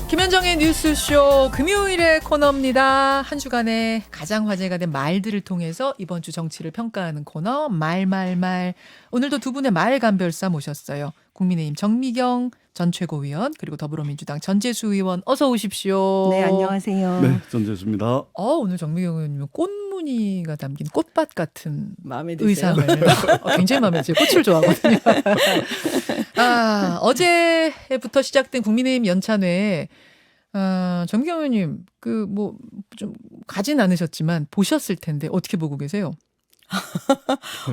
김현정의 뉴스쇼 금요일의 코너입니다. 한 주간에 가장 화제가 된 말들을 통해서 이번 주 정치를 평가하는 코너 말말말. 오늘도 두 분의 말간별사 모셨어요. 국민의힘 정미경 전 최고위원 그리고 더불어민주당 전재수 의원 어서 오십시오. 네, 안녕하세요. 네, 전재수입니다. 오늘 정미경 의원님은 꽃무늬가 담긴 꽃밭 같은 마음에 드세요? 의상을 굉장히 마음에 들어요. 꽃을 좋아하거든요. 어제부터 시작된 국민의힘 연찬회 정미경 의원님 좀 가진 않으셨지만 보셨을 텐데 어떻게 보고 계세요?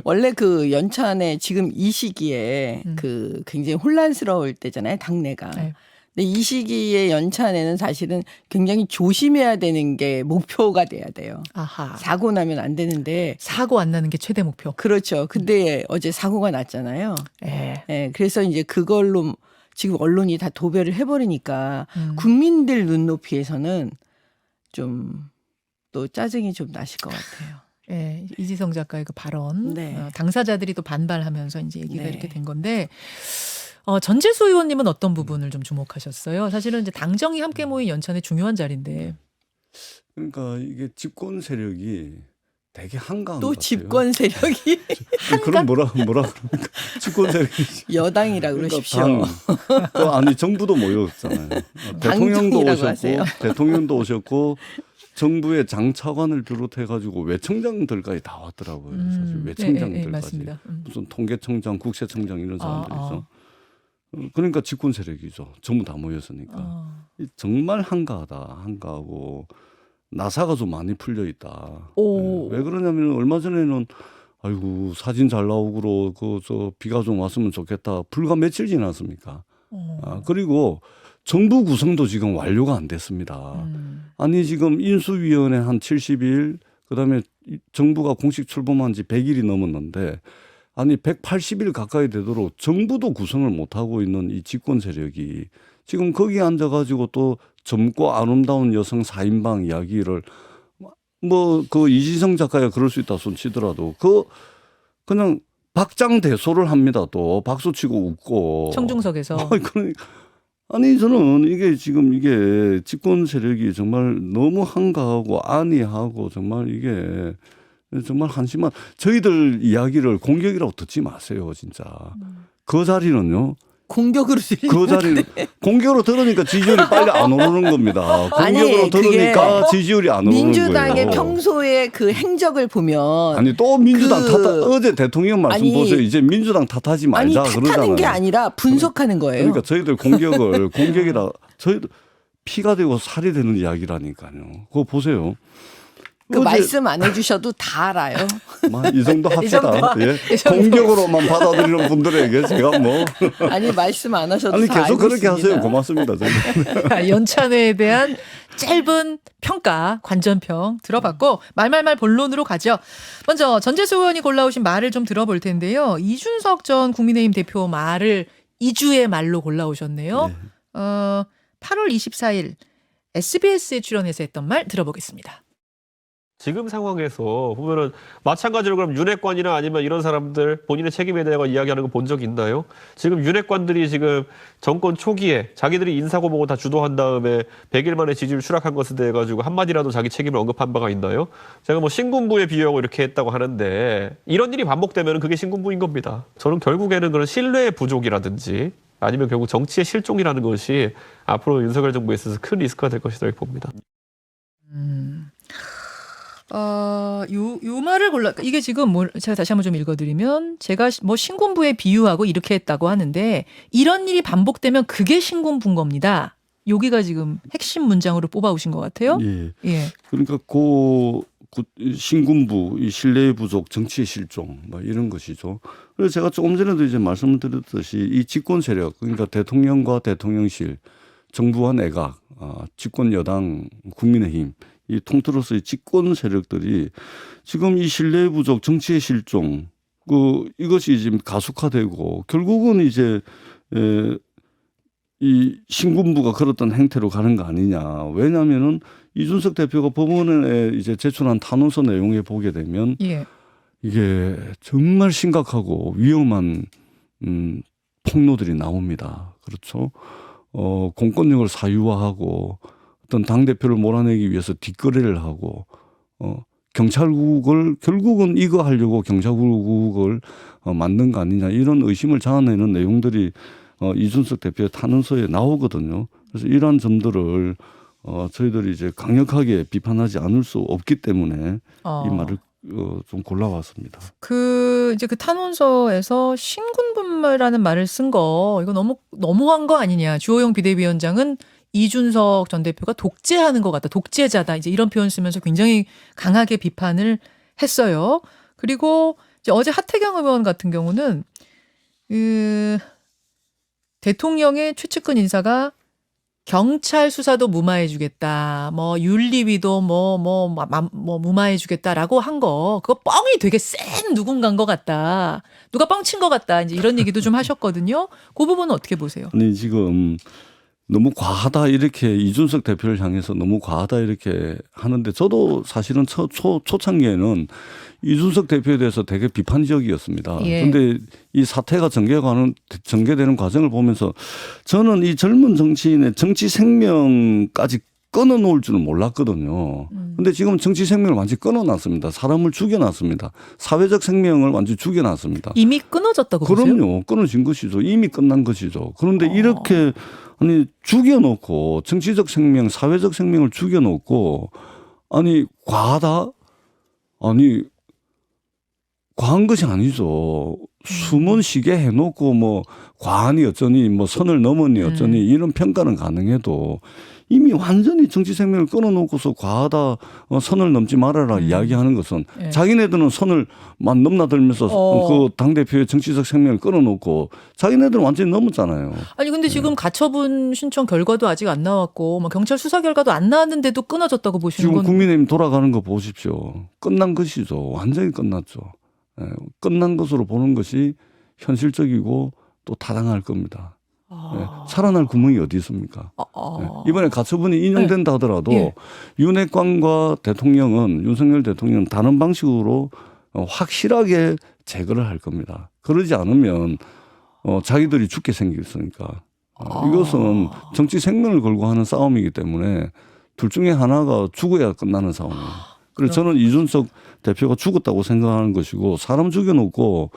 원래 그 연찬에 지금 이 시기에 그 굉장히 혼란스러울 때잖아요, 당내가. 네. 근데 이 시기에 연찬에는 사실은 굉장히 조심해야 되는 게 목표가 돼야 돼요. 아하. 사고 나면 안 되는데. 사고 안 나는 게 최대 목표. 그렇죠. 근데 어제 사고가 났잖아요. 예, 그래서 이제 그걸로 지금 언론이 다 도배를 해버리니까 국민들 눈높이에서는 좀 또 짜증이 좀 나실 것 같아요. 예, 이지성 작가의 그 발언, 네. 당사자들이 또 반발하면서 이제 얘기가 네. 이렇게 된 건데, 전재수 의원님은 어떤 부분을 좀 주목하셨어요? 사실은 이제 당정이 함께 모인 연찬의 중요한 자리인데. 그러니까 이게 집권 세력이 되게 한가한 또 것 같아요. 집권 세력이 그럼 뭐라 그럽니까? 집권 세력이 여당이라 그러십시오. 또 아니 정부도 모였잖아요. 대통령도 당정이라고 오셨고, 하세요. 대통령도 오셨고, 정부의 장차관을 비롯해가지고 외청장들까지 다 왔더라고요. 사실 외청장들까지. 맞습니다. 무슨 통계청장, 국세청장 이런 사람들이죠. 그러니까 집권 세력이죠. 전부 다 모였으니까. 정말 한가하고 나사가 좀 많이 풀려 있다. 왜 그러냐면 얼마 전에는 아이고 사진 잘 나오고 저 비가 좀 왔으면 좋겠다. 불과 며칠 지났습니까? 그리고 정부 구성도 지금 완료가 안 됐습니다. 아니 지금 인수위원회 한 70일 그다음에 정부가 공식 출범한 지 100일이 넘었는데 아니 180일 가까이 되도록 정부도 구성을 못하고 있는 이 집권 세력이 지금 거기 앉아가지고 또 젊고 아름다운 여성 4인방 이야기를 그 이지성 작가가 그럴 수 있다 손 치더라도 그냥 박장대소를 합니다. 또 박수치고 웃고 청중석에서. 아니 저는 이게 지금 이게 집권 세력이 정말 너무 한가하고 안이하고 정말 이게 정말 한심한 저희들 이야기를 공격이라고 듣지 마세요 진짜. 그 자리는요. 공격으로 그 자리는 공격으로 들으니까 지지율이 빨리 안 오르는 겁니다. 공격으로 들으니까 지지율이 안 오르는 거예요. 민주당의 평소의 그 행적을 보면 아니 또 민주당 어제 대통령 말씀 보세요. 이제 민주당 탓하지 말자 그러잖아요. 탓하는 게 아니라 분석하는 거예요. 그러니까 저희들 공격이라 저희들 피가 되고 살이 되는 이야기라니까요. 그거 보세요. 그 말씀 안 해주셔도 다 알아요. 이 정도 합시다. 이 정도. 공격으로만 받아들이는 분들에게 제가 아니 말씀 안 하셔도 아니 다 계속 알고 그렇게 있습니다. 하세요. 고맙습니다. 저는. 연찬회에 대한 짧은 평가, 관전평 들어봤고 말말말 본론으로 가죠. 먼저 전재수 의원이 골라오신 말을 좀 들어볼 텐데요. 이준석 전 국민의힘 대표 말을 2주의 말로 골라오셨네요. 네. 8월 24일 SBS에 출연해서 했던 말 들어보겠습니다. 지금 상황에서 보면은 마찬가지로 그럼 윤핵관이나 아니면 이런 사람들 본인의 책임에 대해 이야기하는 거 본 적 있나요? 지금 윤핵관들이 지금 정권 초기에 자기들이 인사고문을 다 주도한 다음에 100일 만에 지지율 추락한 것에 대해 가지고 한마디라도 자기 책임을 언급한 바가 있나요? 제가 뭐 신군부에 비유하고 이렇게 했다고 하는데 이런 일이 반복되면 그게 신군부인 겁니다. 저는 결국에는 그런 신뢰의 부족이라든지 아니면 결국 정치의 실종이라는 것이 앞으로 윤석열 정부에 있어서 큰 리스크가 될 것이다 이렇게 봅니다. 요 말을 이게 지금 제가 다시 한번 좀 읽어드리면 제가 뭐 신군부에 비유하고 이렇게 했다고 하는데 이런 일이 반복되면 그게 신군부인 겁니다. 여기가 지금 핵심 문장으로 뽑아오신 것 같아요. 예. 그러니까 신군부, 이 신뢰의 부족, 정치의 실종, 이런 것이죠. 그래서 제가 조금 전에도 이제 말씀을 드렸듯이 이 집권 세력, 그러니까 대통령과 대통령실, 정부와 내각, 집권 여당, 국민의힘, 이 통틀어서 이 집권 세력들이 지금 이 신뢰의 부족, 정치의 실종, 이것이 지금 가속화되고 결국은 이제 이 신군부가 그랬던 행태로 가는 거 아니냐. 왜냐하면은 이준석 대표가 법원에 이제 제출한 탄원서 내용에 보게 되면 이게 정말 심각하고 위험한 폭로들이 나옵니다. 그렇죠. 공권력을 사유화하고 어떤 당대표를 몰아내기 위해서 뒷거래를 하고 경찰국을 결국은 이거 하려고 경찰국을 만든 거 아니냐 이런 의심을 자아내는 내용들이 이준석 대표의 탄원서에 나오거든요. 그래서 이러한 점들을 저희들이 이제 강력하게 비판하지 않을 수 없기 때문에 이 말을 좀 골라왔습니다. 이제 그 탄원서에서 신군분말이라는 말을 쓴 거 이거 너무한 거 아니냐. 주호영 비대위원장은 이준석 전 대표가 독재하는 것 같다. 독재자다. 이제 이런 표현 쓰면서 굉장히 강하게 비판을 했어요. 그리고 이제 어제 하태경 의원 같은 경우는 대통령의 최측근 인사가 경찰 수사도 무마해주겠다. 뭐 윤리위도 무마해주겠다라고 한 거 그거 뻥이 되게 센 누군가인 것 같다. 누가 뻥친 것 같다. 이제 이런 얘기도 좀 하셨거든요. 그 부분은 어떻게 보세요? 아니 지금 너무 과하다 이렇게 이준석 대표를 향해서 너무 과하다 이렇게 하는데 저도 사실은 초창기에는 이준석 대표에 대해서 되게 비판적이었습니다. 그런데 예. 이 사태가 전개되는 과정을 보면서 저는 이 젊은 정치인의 정치 생명까지 끊어놓을 줄은 몰랐거든요. 근데 지금 정치 생명을 완전히 끊어놨습니다. 사람을 죽여놨습니다. 사회적 생명을 완전히 죽여놨습니다. 이미 끊어졌다고 보세요? 그럼요. 끊어진 것이죠. 이미 끝난 것이죠. 그런데 이렇게 죽여놓고 정치적 생명, 사회적 생명을 죽여놓고 과하다? 과한 것이 아니죠. 숨은 쉬게 해놓고 과하니 어쩌니 선을 넘었니 어쩌니 이런 평가는 가능해도 이미 완전히 정치 생명을 끊어놓고서 과하다 선을 넘지 말아라 이야기하는 것은 네. 자기네들은 선을 막 넘나들면서 그 당대표의 정치적 생명을 끊어놓고 자기네들은 완전히 넘었잖아요. 아니 근데 지금 가처분 신청 결과도 아직 안 나왔고 경찰 수사 결과도 안 나왔는데도 끊어졌다고 보시는 지금 건 국민의힘 돌아가는 거 보십시오. 끝난 것이죠. 완전히 끝났죠. 끝난 것으로 보는 것이 현실적이고 또 타당할 겁니다. 살아날 구멍이 어디 있습니까? 이번에 가처분이 인용된다 하더라도 윤핵관과 윤석열 대통령은 다른 방식으로 확실하게 제거를 할 겁니다. 그러지 않으면 자기들이 죽게 생겼으니까 이것은 정치 생명을 걸고 하는 싸움이기 때문에 둘 중에 하나가 죽어야 끝나는 싸움이에요. 그래서 저는 이준석 대표가 죽었다고 생각하는 것이고 사람 죽여놓고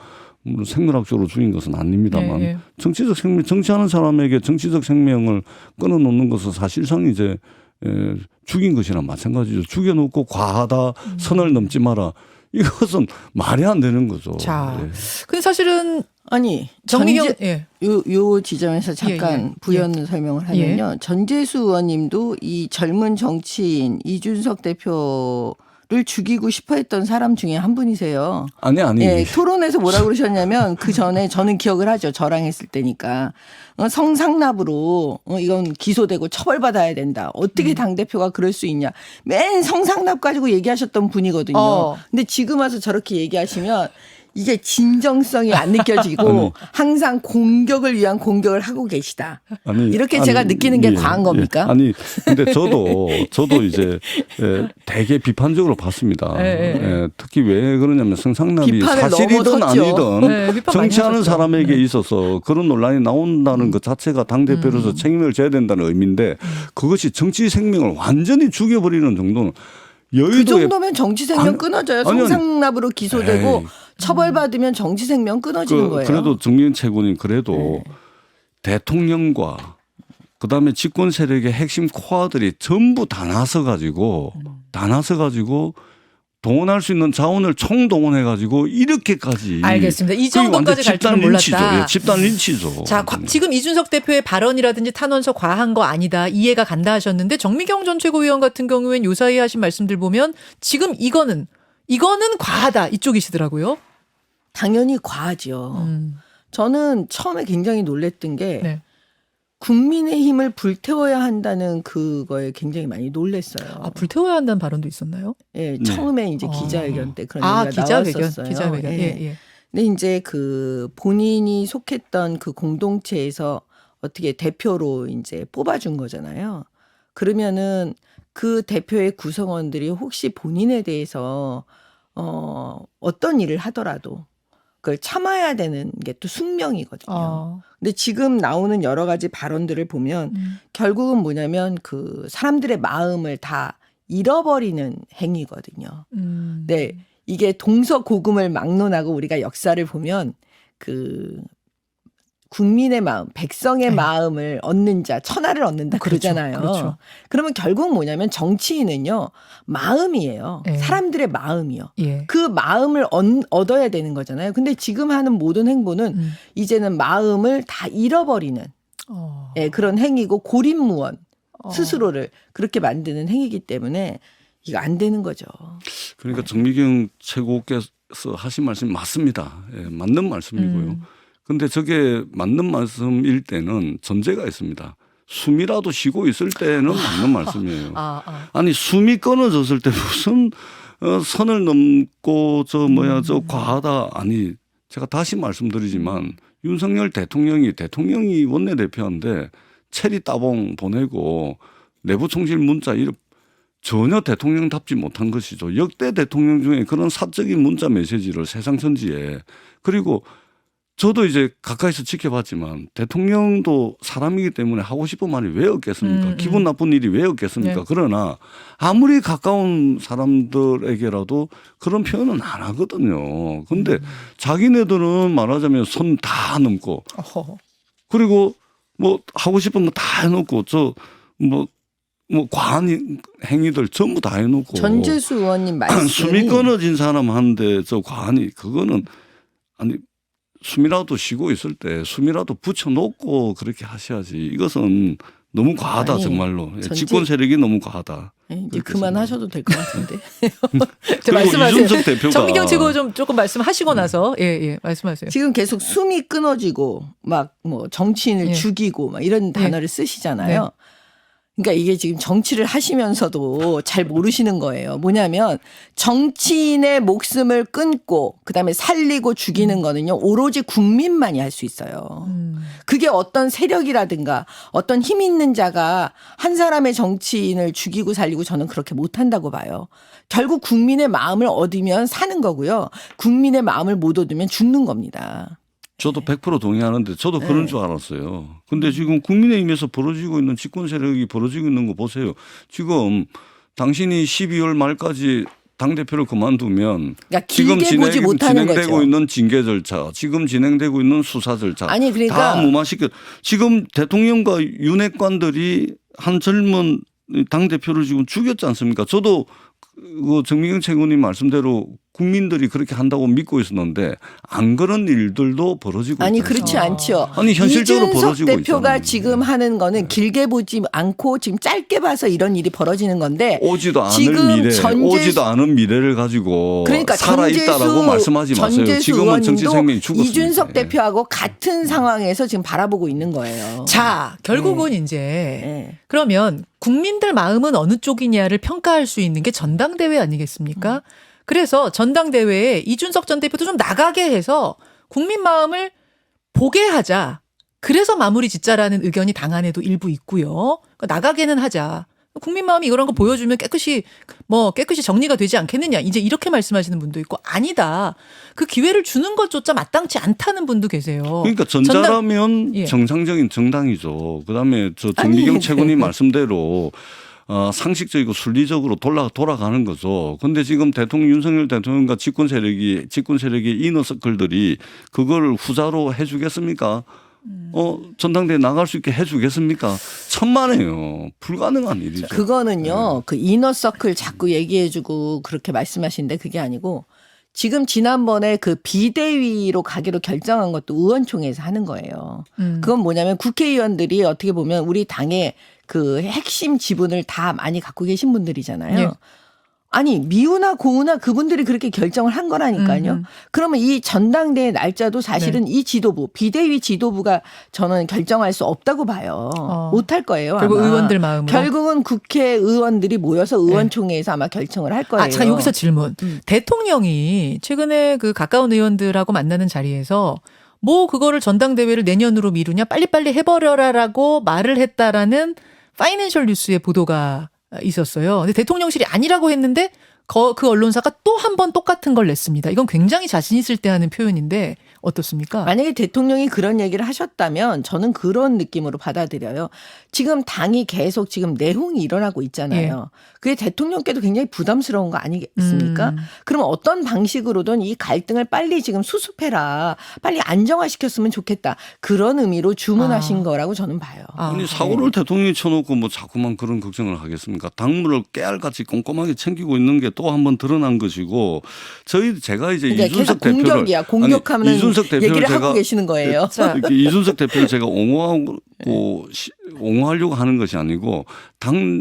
생물학적으로 죽인 것은 아닙니다만 정치적 생명, 정치하는 사람에게 정치적 생명을 끊어놓는 것은 사실상 이제 죽인 것이나 마찬가지죠. 죽여놓고 과하다, 선을 넘지 마라. 이것은 말이 안 되는 거죠. 자, 근데 사실은 정미경 요 지점에서 잠깐 부연 설명을 하면요. 전재수 의원님도 이 젊은 정치인 이준석 대표를 죽이고 싶어했던 사람 중에 한 분이세요. 아니. 토론에서 뭐라고 그러셨냐면 그 전에 저는 기억을 하죠. 저랑 했을 때니까 성상납으로 이건 기소되고 처벌받아야 된다. 어떻게 당대표가 그럴 수 있냐. 맨 성상납 가지고 얘기하셨던 분이거든요. 근데 지금 와서 저렇게 얘기하시면 이게 진정성이 안 느껴지고 항상 공격을 위한 공격을 하고 계시다. 이렇게 제가 느끼는 게 과한 겁니까? 근데 저도 이제 되게 비판적으로 봤습니다. 특히 왜 그러냐면 성상납이 사실이든 아니든 정치하는 사람에게 있어서 그런 논란이 나온다는 것 자체가 당대표로서 책임을 져야 된다는 의미인데 그것이 정치 생명을 완전히 죽여버리는 정도는 그 정도면 정치 생명 끊어져요. 성상납으로 기소되고 처벌받으면 정치 생명 끊어지는 거예요. 그래도 정미경 최고님 그래도 대통령과 그다음에 집권 세력의 핵심 코어들이 전부 다 나서 가지고 동원할 수 있는 자원을 총동원해 가지고 이렇게까지 알겠습니다. 이 정도까지 갈 줄은 몰랐다. 집단 린치죠. 자, 지금 이준석 대표의 발언이라든지 탄원서 과한 거 아니다. 이해가 간다 하셨는데 정미경 전 최고위원 같은 경우엔 요사이 하신 말씀들 보면 지금 이거는 과하다 이쪽이시더라고요. 당연히 과하죠. 저는 처음에 굉장히 놀랬던 게 국민의힘을 불태워야 한다는 그거에 굉장히 많이 놀랐어요. 불태워야 한다는 발언도 있었나요? 처음에 이제 기자회견 때 그런 얘기가 나왔었어요. 기자회견. 근데 이제 그 본인이 속했던 그 공동체에서 어떻게 대표로 이제 뽑아준 거잖아요. 그러면은 그 대표의 구성원들이 혹시 본인에 대해서 어떤 일을 하더라도 그걸 참아야 되는 게 또 숙명이거든요. 근데 지금 나오는 여러 가지 발언들을 보면 결국은 뭐냐면 그 사람들의 마음을 다 잃어버리는 행위거든요. 네, 이게 동서고금을 막론하고 우리가 역사를 보면 그 국민의 마음, 백성의 네. 마음을 얻는 자, 천하를 얻는다 그렇죠. 그러잖아요. 그렇죠. 그러면 결국 뭐냐면 정치인은요, 마음이에요. 네. 사람들의 마음이요. 예. 그 마음을 얻어야 되는 거잖아요. 근데 지금 하는 모든 행보는 이제는 마음을 다 잃어버리는 예, 그런 행위고 고립무원 스스로를 그렇게 만드는 행위이기 때문에 이거 안 되는 거죠. 그러니까 정미경 최고께서 하신 말씀이 맞습니다. 예, 맞는 말씀이고요. 근데 저게 맞는 말씀일 때는 전제가 있습니다. 숨이라도 쉬고 있을 때는 맞는 말씀이에요. 아니 숨이 끊어졌을 때 무슨 선을 넘고 저 과하다. 아니 제가 다시 말씀드리지만 윤석열 대통령이 원내대표인데 체리 따봉 보내고 내부 총질 문자 전혀 대통령답지 못한 것이죠. 역대 대통령 중에 그런 사적인 문자 메시지를 세상 천지에. 그리고 저도 이제 가까이서 지켜봤지만 대통령도 사람이기 때문에 하고 싶은 말이 왜 없겠습니까? 기분 나쁜 일이 왜 없겠습니까? 네. 그러나 아무리 가까운 사람들에게라도 그런 표현은 안 하거든요. 근데 자기네들은 말하자면 선 다 넘고 그리고 뭐 하고 싶은 거 다 해놓고 과한 행위들 전부 다 해놓고 전재수 의원님 말씀이 숨이 끊어진 사람한테 과한이 그거는 아니 숨이라도 쉬고 있을 때 숨이라도 붙여놓고 그렇게 하셔야지. 이것은 너무 과하다. 아니, 정말로. 집권 세력이 너무 과하다. 이제 그만하셔도 될 것 같은데. 말씀하세요. 이준석 대표가 정미경 최고 좀 조금 말씀하시고 나서 말씀하세요. 지금 계속 숨이 끊어지고 막 뭐 정치인을 죽이고 막 이런 단어를 쓰시잖아요. 네. 그러니까 이게 지금 정치를 하시면서도 잘 모르시는 거예요. 뭐냐면 정치인의 목숨을 끊고 그다음에 살리고 죽이는 거는요. 오로지 국민만이 할 수 있어요. 그게 어떤 세력이라든가 어떤 힘 있는 자가 한 사람의 정치인을 죽이고 살리고 저는 그렇게 못한다고 봐요. 결국 국민의 마음을 얻으면 사는 거고요. 국민의 마음을 못 얻으면 죽는 겁니다. 저도 100% 동의하는데 저도 그런 줄 알았어요. 근데 지금 국민의힘에서 벌어지고 있는 집권 세력이 벌어지고 있는 거 보세요. 지금 당신이 12월 말까지 당대표를 그만두면 그러니까 지금 길게 보지 못하는 진행되고 거죠. 있는 징계 절차, 지금 진행되고 있는 수사 절차 아니, 그러니까 다 무마시켜. 지금 대통령과 윤핵관들이 한 젊은 당대표를 지금 죽였지 않습니까? 저도 그 정미경 최고님 말씀대로 국민들이 그렇게 한다고 믿고 있었는데 안 그런 일들도 벌어지고 아니 있잖아요. 그렇지 않죠. 아니 현실적으로 이준석 벌어지고 대표가 있잖아요. 지금 하는 거는 길게 보지 않고 지금 짧게 봐서 이런 일이 벌어지는 건데 오지도 않을 지금 미래, 오지도 않은 미래를 가지고 그러니까 살아있다라고 말씀하지 마세요. 전재수 지금은 정치 생명이 의원님도 죽었습니다. 이준석 대표하고 같은 상황에서 지금 바라보고 있는 거예요. 자, 결국은 이제 그러면 국민들 마음은 어느 쪽이냐를 평가할 수 있는 게 전당대회 아니겠습니까? 그래서 전당대회에 이준석 전 대표도 좀 나가게 해서 국민 마음을 보게 하자. 그래서 마무리 짓자라는 의견이 당 안에도 일부 있고요. 그러니까 나가게는 하자. 국민 마음이 이런 거 보여주면 깨끗이 정리가 되지 않겠느냐. 이제 이렇게 말씀하시는 분도 있고 아니다. 그 기회를 주는 것조차 마땅치 않다는 분도 계세요. 그러니까 전자라면 정상적인 정당이죠. 그다음에 저 정미경 최고님 말씀대로 상식적이고 순리적으로 돌아가는 거죠. 그런데 지금 윤석열 대통령과 집권 세력의 이너서클들이 그걸 후자로 해주겠습니까? 전당대회 나갈 수 있게 해주겠습니까? 천만에요. 불가능한 일이죠. 그거는요. 그 이너서클 자꾸 얘기해주고 그렇게 말씀하시는데 그게 아니고 지금 지난번에 그 비대위로 가기로 결정한 것도 의원총회에서 하는 거예요. 그건 뭐냐면 국회의원들이 어떻게 보면 우리 당의 그 핵심 지분을 다 많이 갖고 계신 분들이잖아요. 예. 아니 미우나 고우나 그분들이 그렇게 결정을 한 거라니까요. 그러면 이 전당대회 날짜도 사실은 이 지도부 비대위 지도부가 저는 결정할 수 없다고 봐요. 못할 거예요. 결국 아마. 의원들 마음으로. 결국은 국회의원들이 모여서 의원총회에서 아마 결정을 할 거예요. 자 여기서 질문. 대통령이 최근에 그 가까운 의원들하고 만나는 자리에서 그거를 전당대회를 내년으로 미루냐 빨리빨리 해버려라라고 말을 했다라는 파이낸셜 뉴스의 보도가 있었어요. 근데 대통령실이 아니라고 했는데 그 언론사가 또 한 번 똑같은 걸 냈습니다. 이건 굉장히 자신 있을 때 하는 표현인데 어떻습니까? 만약에 대통령이 그런 얘기를 하셨다면 저는 그런 느낌으로 받아들여요. 지금 당이 계속 지금 내홍이 일어나고 있잖아요. 그게 대통령께도 굉장히 부담스러운 거 아니겠습니까? 그러면 어떤 방식으로든 이 갈등을 빨리 지금 수습해라. 빨리 안정화시켰으면 좋겠다. 그런 의미로 주문하신 거라고 저는 봐요. 아니 사고를 대통령이 쳐놓고 뭐 자꾸만 그런 걱정을 하겠습니까? 당무를 깨알같이 꼼꼼하게 챙기고 있는 게 또 한 번 드러난 것이고 제가 이제 그러니까 이준석 계속 대표를 공격이야. 공격하면 이준석 대표를 얘기를 제가 하고 계시는 거예요. 이렇게 이준석 대표를 제가 옹호하려고 하는 것이 아니고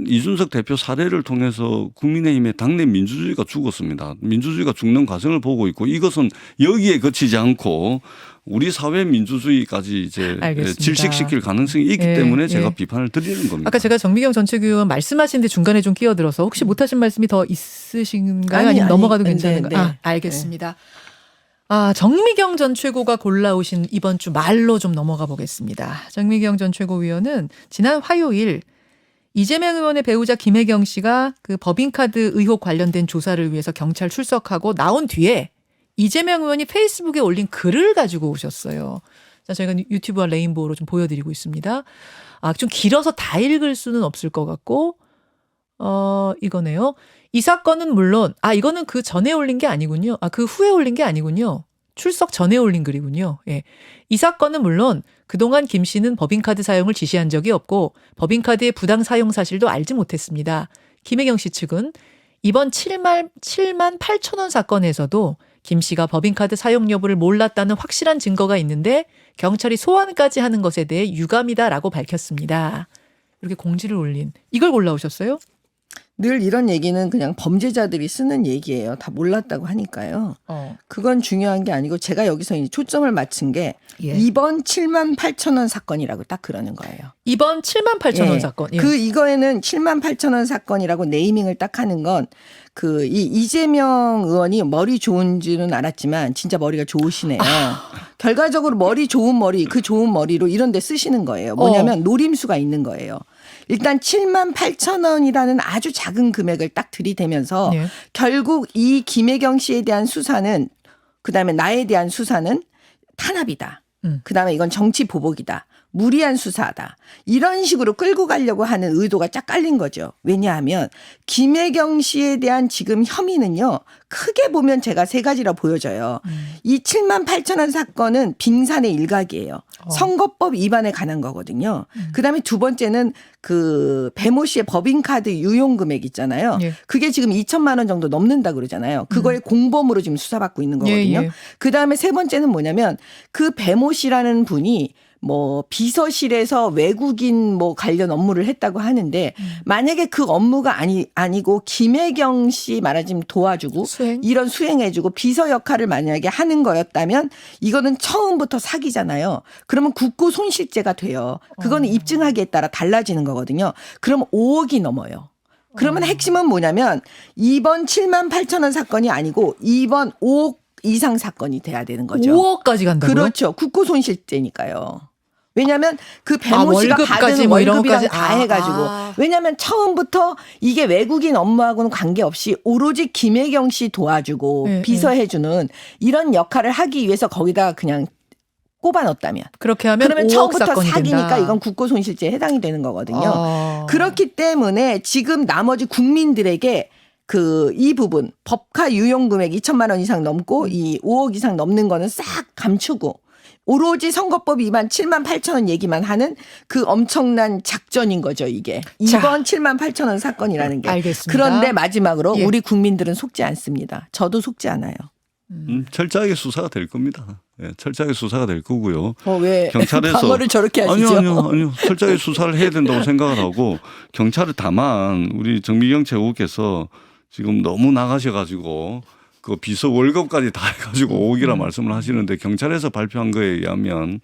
이준석 대표 사례를 통해서 국민의힘의 당내 민주주의가 죽었습니다. 민주주의가 죽는 과정을 보고 있고 이것은 여기에 그치지 않고 우리 사회 민주주의까지 이제 알겠습니다. 질식시킬 가능성이 있기 때문에 제가 비판을 드리는 겁니다. 아까 제가 정미경 전체교원 말씀하시는데 중간에 좀 끼어들어서 혹시 못하신 말씀이 더 있으신가요? 아니면 넘어가도 괜찮은가요? 알겠습니다. 정미경 전 최고가 골라오신 이번 주 말로 좀 넘어가 보겠습니다. 정미경 전 최고위원은 지난 화요일 이재명 의원의 배우자 김혜경 씨가 그 법인카드 의혹 관련된 조사를 위해서 경찰 출석하고 나온 뒤에 이재명 의원이 페이스북에 올린 글을 가지고 오셨어요. 자, 저희가 유튜브와 레인보우로 좀 보여드리고 있습니다. 좀 길어서 다 읽을 수는 없을 것 같고, 이거네요. 이 사건은 물론, 이거는 그 전에 올린 게 아니군요. 그 후에 올린 게 아니군요. 출석 전에 올린 글이군요. 예. 이 사건은 물론 그동안 김 씨는 법인카드 사용을 지시한 적이 없고 법인카드의 부당 사용 사실도 알지 못했습니다. 김혜경 씨 측은 이번 7만 8천 원 사건에서도 김 씨가 법인카드 사용 여부를 몰랐다는 확실한 증거가 있는데 경찰이 소환까지 하는 것에 대해 유감이다라고 밝혔습니다. 이렇게 공지를 올린 이걸 골라오셨어요? 늘 이런 얘기는 그냥 범죄자들이 쓰는 얘기예요. 다 몰랐다고 하니까요. 그건 중요한 게 아니고 제가 여기서 이제 초점을 맞춘 게 이번 7만 8천 원 사건이라고 딱 그러는 거예요. 이번 7만 8천 원 사건. 이거에는 7만 8천 원 사건이라고 네이밍을 딱 하는 건 이재명 의원이 머리 좋은지는 알았지만 진짜 머리가 좋으시네요. 결과적으로 머리 좋은 머리, 그 좋은 머리로 이런 데 쓰시는 거예요. 뭐냐면 노림수가 있는 거예요. 일단 7만 8천 원이라는 아주 작은 금액을 딱 들이대면서 결국 이 김혜경 씨에 대한 수사는 그다음에 나에 대한 수사는 탄압이다. 그다음에 이건 정치 보복이다. 무리한 수사다. 이런 식으로 끌고 가려고 하는 의도가 쫙 깔린 거죠. 왜냐하면 김혜경 씨에 대한 지금 혐의는요. 크게 보면 제가 세 가지라 보여져요. 이 7만 8천 원 사건은 빙산의 일각이에요. 선거법 위반에 관한 거거든요. 그다음에 두 번째는 그 배모 씨의 법인카드 유용 금액 있잖아요. 그게 지금 2천만 원 정도 넘는다 그러잖아요. 그거의 공범으로 지금 수사받고 있는 거거든요. 그다음에 세 번째는 뭐냐면 그 배모 씨라는 분이 뭐 비서실에서 외국인 뭐 관련 업무를 했다고 하는데 만약에 그 업무가 아니고 김혜경 씨 말하자면 도와주고 이런 수행해주고 비서 역할을 만약에 하는 거였다면 이거는 처음부터 사기잖아요. 그러면 국고 손실죄가 돼요. 그거는 입증하기에 따라 달라지는 거거든요. 그럼 5억이 넘어요. 그러면 핵심은 뭐냐면 이번 7만 8천 원 사건이 아니고 이번 5억 이상 사건이 돼야 되는 거죠. 5억까지 간다고요? 그렇죠. 국고 손실죄니까요. 왜냐하면 그 배모 씨가 받은 뭐 이런 월급이랑 것까지 다 해가지고 왜냐하면 처음부터 이게 외국인 업무하고는 관계없이 오로지 김혜경 씨 도와주고 비서해주는 이런 역할을 하기 위해서 거기다가 그냥 꼽아 넣었다면 그렇게 하면 그러면 5억 처음부터 사건이 사기니까 된다. 이건 국고손실죄에 해당이 되는 거거든요. 그렇기 때문에 지금 나머지 국민들에게 이 부분 법카 유용 금액 2천만 원 이상 넘고 이 5억 이상 넘는 거는 싹 감추고 오로지 선거법 위반 7만 8천 원 얘기만 하는 그 엄청난 작전인 거죠, 이게. 이번 7만 8천 원 사건이라는 게. 알겠습니다. 그런데 마지막으로 우리 국민들은 속지 않습니다. 저도 속지 않아요. 철저하게 수사가 될 겁니다. 철저하게 수사가 될 거고요. 왜 경찰에서 방어를 저렇게 하시죠? 아니요. 철저하게 수사를 해야 된다고 생각을 하고 경찰은 다만 우리 정미경 최고께서 지금 너무 나가셔가지고 그 비서 월급까지 다 해가지고 5억이라 말씀을 하시는데 경찰에서 발표한 거에 의하면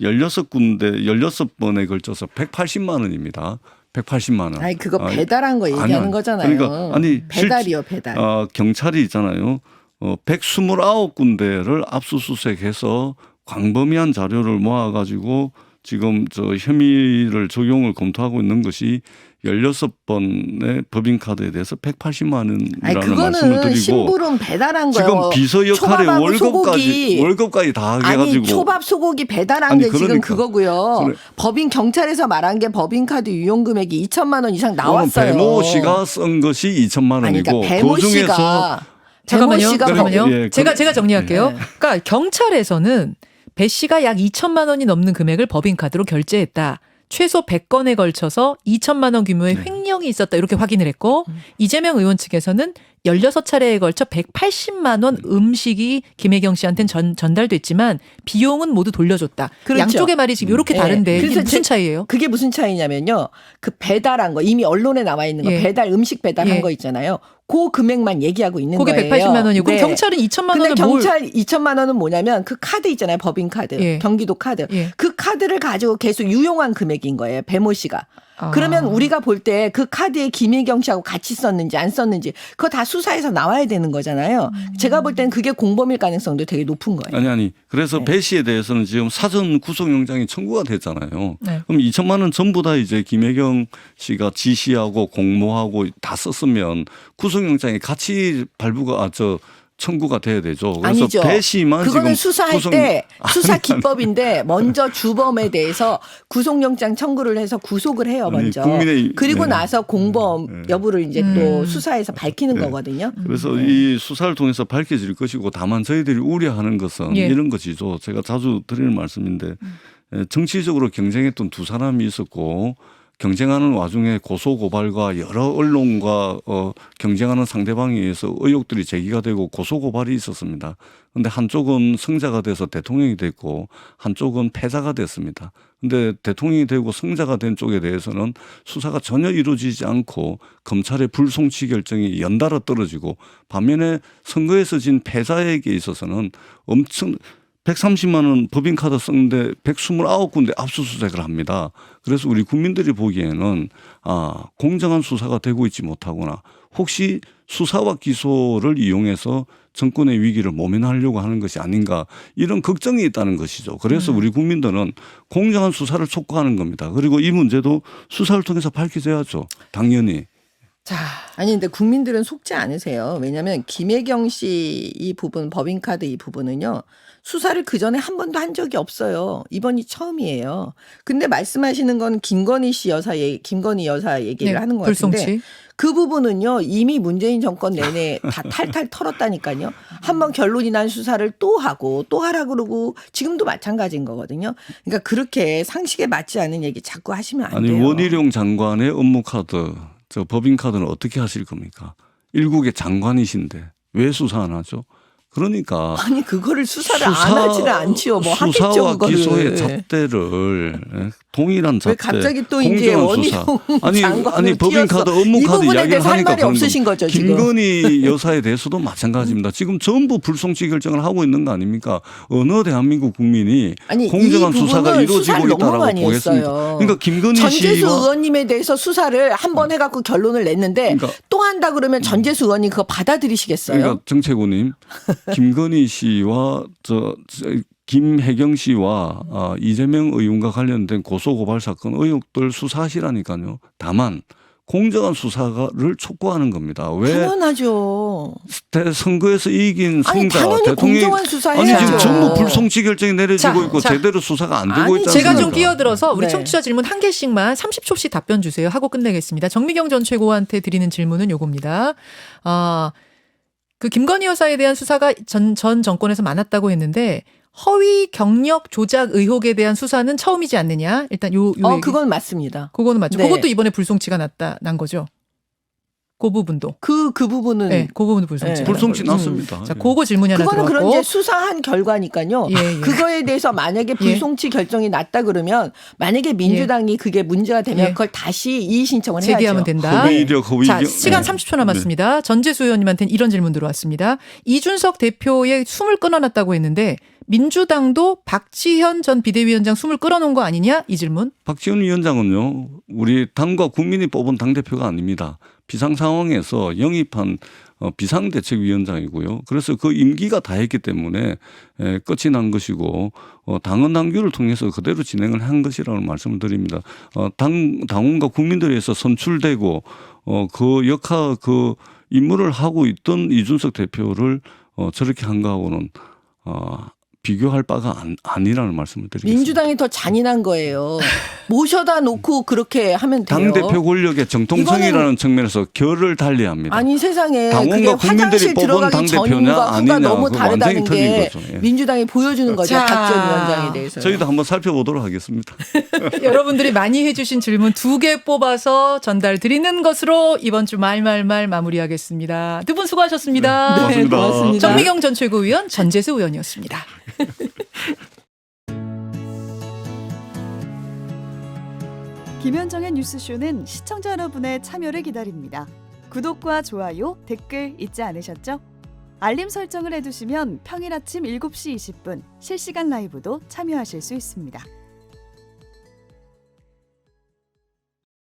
16번에 걸쳐서 180만 원입니다. 180만 원. 아니 그거 배달한 거 얘기하는 거잖아요. 그러니까 배달이요, 배달. 경찰이 있잖아요. 129군데를 압수수색해서 광범위한 자료를 모아가지고 지금 저 혐의를 적용을 검토하고 있는 것이 16번의 법인카드에 대해서 180만 원이라는 아니, 말씀을 그거는 드리고 심부름 배달한 지금 거예요. 비서 역할에 초밥하고 월급까지 소고기. 다 아니 해가지고 초밥 소고기 배달한 아니, 게 지금 그러니까. 그거고요. 그래. 법인 경찰에서 말한 게 법인카드 유용 금액이 2천만 원 이상 나왔어요. 배모 씨가 쓴 것이 2천만 아니, 원이고 그러니까 배모 그중에서 씨가 잠깐만요. 씨가 잠깐만요. 예, 제가 정리할게요. 네. 그러니까 경찰에서는 배 씨가 약 2천만 원이 넘는 금액을 법인카드로 결제했다. 최소 100건에 걸쳐서 2천만 원 규모의 횡령이 있었다. 이렇게 확인을 했고 이재명 의원 측에서는 16차례에 걸쳐 180만 원 음식이 김혜경 씨한테는 전달됐지만 비용은 모두 돌려줬다. 그렇죠. 양쪽의 말이 지금 이렇게 네. 다른데 이게 그래서 무슨 차이예요? 그게 무슨 차이냐면요. 그 배달한 거 이미 언론에 나와 있는 거 예. 배달 음식 배달한 예. 거 있잖아요. 그 금액만 얘기하고 있는 그게 거예요. 180만 원이고 그럼 네. 경찰은 2천만 근데 원을 경찰 2천만 원은 뭐냐면 그 카드 있잖아요. 법인 카드, 예. 경기도 카드. 예. 그 카드를 가지고 계속 유용한 금액인 거예요. 배모 씨가. 아. 그러면 우리가 볼 때 그 카드에 김혜경 씨하고 같이 썼는지 안 썼는지 그거 다 수사에서 나와야 되는 거잖아요. 제가 볼 때는 그게 공범일 가능성도 되게 높은 거예요. 아니 그래서 네. 배 씨에 대해서는 지금 사전 구속영장이 청구가 됐잖아요. 네. 그럼 2천만 원 전부 다 이제 김혜경 씨가 지시하고 공모하고 다 썼으면 구속영장이 같이 청구가 돼야 되죠. 그래서 아니죠. 배 씨만 그거는 지금 수사할 때 수사 기법인데 먼저 주범에 대해서 구속영장 청구를 해서 구속을 해요. 아니, 먼저. 국민의- 그리고 네. 나서 공범 네. 여부를 이제 또 수사에서 밝히는 네. 거거든요. 그래서 이 수사를 통해서 밝혀질 것이고 다만 저희들이 우려하는 것은 예. 이런 것이죠. 제가 자주 드리는 말씀인데 정치적으로 경쟁했던 두 사람이 있었고 경쟁하는 와중에 고소고발과 여러 언론과 경쟁하는 상대방에 의해서 의혹들이 제기가 되고 고소고발이 있었습니다. 그런데 한쪽은 승자가 돼서 대통령이 됐고 한쪽은 패자가 됐습니다. 그런데 대통령이 되고 승자가 된 쪽에 대해서는 수사가 전혀 이루어지지 않고 검찰의 불송치 결정이 연달아 떨어지고 반면에 선거에서 진 패자에게 있어서는 엄청 130만 원 법인카드 썼는데 129군데 압수수색을 합니다. 그래서 우리 국민들이 보기에는 공정한 수사가 되고 있지 못하거나 혹시 수사와 기소를 이용해서 정권의 위기를 모면하려고 하는 것이 아닌가 이런 걱정이 있다는 것이죠. 그래서 우리 국민들은 공정한 수사를 촉구하는 겁니다. 그리고 이 문제도 수사를 통해서 밝혀져야죠. 당연히. 자, 아니 근데 국민들은 속지 않으세요. 왜냐하면 김혜경 씨 이 부분 법인카드 이 부분은요. 수사를 그전에 한 번도 한 적이 없어요. 이번이 처음이에요. 근데 말씀하시는 건 김건희 여사 얘기를 네, 하는 것 불송치. 같은데 그 부분은요. 이미 문재인 정권 내내 다 탈탈 털었다니까요. 한번 결론이 난 수사를 또 하고 또 하라 그러고 지금도 마찬가지인 거거든요. 그러니까 그렇게 상식에 맞지 않는 얘기 자꾸 하시면 안 아니 돼요. 원희룡 장관의 업무카드 저 법인카드는 어떻게 하실 겁니까? 일국의 장관이신데 왜 수사 안 하죠? 그러니까 아니 그거를 수사를 안 하지는 않지요. 뭐 하겠죠 수사와 그거를. 기소의 잣대를 동일한 잣대. 왜 갑자기 또 이제 공정한 수사. 원희룡 장관을 아니 법인카드 띄워서 이 업무카드 부분에 이야기를 대해서 할 하니까 말이 그런 없으신 겁니다. 거죠, 지금. 김건희 여사에 대해서도 마찬가지입니다. 지금 전부 불송치 결정을 하고 있는 거 아닙니까? 어느 대한민국 국민이 아니, 공정한 이 수사가 부분은 이루어지고 수사를 너무 있다라고 많이 보겠습니다. 했어요. 그러니까 김건희 전재수 씨와 의원님에 대해서 수사를 한 번 해갖고 결론을 냈는데 그러니까 또 한다 그러면 전재수 의원님 그거 받아들이시겠어요? 그러니까 정채구님, 김건희 씨와 김혜경 씨와 이재명 의원과 관련된 고소고발 사건 의혹들 수사하시라니까요. 다만 공정한 수사를 촉구하는 겁니다. 왜 당연하죠. 선거에서 이긴 아니 승자 당연히 대통령이 공정한 수사해야죠. 아니 지금 전부 불송치 결정이 내려지고 자, 있고 자. 제대로 수사가 안 되고 아니, 있다는 제가 좀 겁니다. 끼어들어서 우리 네. 청취자 질문 한 개씩만 30초씩 답변 주세요 하고 끝내겠습니다. 정미경 전 최고한테 드리는 질문은 요겁니다. 그 김건희 여사에 대한 수사가 전 정권에서 많았다고 했는데 허위 경력 조작 의혹에 대한 수사는 처음이지 않느냐? 일단 요 얘기. 그건 맞습니다. 그거는 맞죠. 네. 그것도 이번에 불송치가 난 거죠. 그 부분도. 그 부분은 네, 그 부분도 불송치. 네. 불송치 났습니다. 자, 그거 질문이 하나 그거는 들어갔고. 그런 이제 수사한 결과니까요. 예, 예. 그거에 대해서 만약에 불송치 결정이 났다 그러면 만약에 민주당이 그게 문제가 되면 예. 그걸 다시 이의 신청을 제기하면 해야죠. 된다. 허위이력 허위. 자, 시간 30초 남았습니다. 전재수 의원님한테는 이런 질문 들어왔습니다. 이준석 대표의 숨을 끊어놨다고 했는데 민주당도 박지현 전 비대위원장 숨을 끌어놓은 거 아니냐? 이 질문. 박지원 위원장은요, 우리 당과 국민이 뽑은 당대표가 아닙니다. 비상 상황에서 영입한 비상대책위원장이고요. 그래서 그 임기가 다 했기 때문에 끝이 난 것이고 당헌 당규를 통해서 그대로 진행을 한 것이라고 말씀을 드립니다. 당원과 국민들에 의해서 선출되고 그 임무를 하고 있던 이준석 대표를 저렇게 한 거하고는 비교할 바가 아니라는 말씀을 드리겠습니다. 민주당이 더 잔인한 거예요. 모셔다 놓고 그렇게 하면 돼요. 당대표 권력의 정통성이라는 측면에서 결을 달리합니다. 아니 세상에 그게 당원과 국민들이 화장실 뽑은 들어가기 당대표냐 전과 후가 아니냐 너무 그거 다르다는 완전히 틀린 게 거죠. 예. 민주당이 보여주는 거죠. 자, 박지원 위원장에 대해서. 저희도 한번 살펴보도록 하겠습니다. 여러분들이 많이 해주신 질문 2개 뽑아서 전달 드리는 것으로 이번 주 말말말 마무리하겠습니다. 두 분 수고하셨습니다. 고맙습니다. 고맙습니다. 정미경 전 최고위원, 전재수 의원이었습니다. 김현정의 뉴스쇼는 시청자 여러분의 참여를 기다립니다. 구독과 좋아요, 댓글 잊지 않으셨죠? 알림 설정을 해두시면 평일 아침 7시 20분 실시간 라이브도 참여하실 수 있습니다.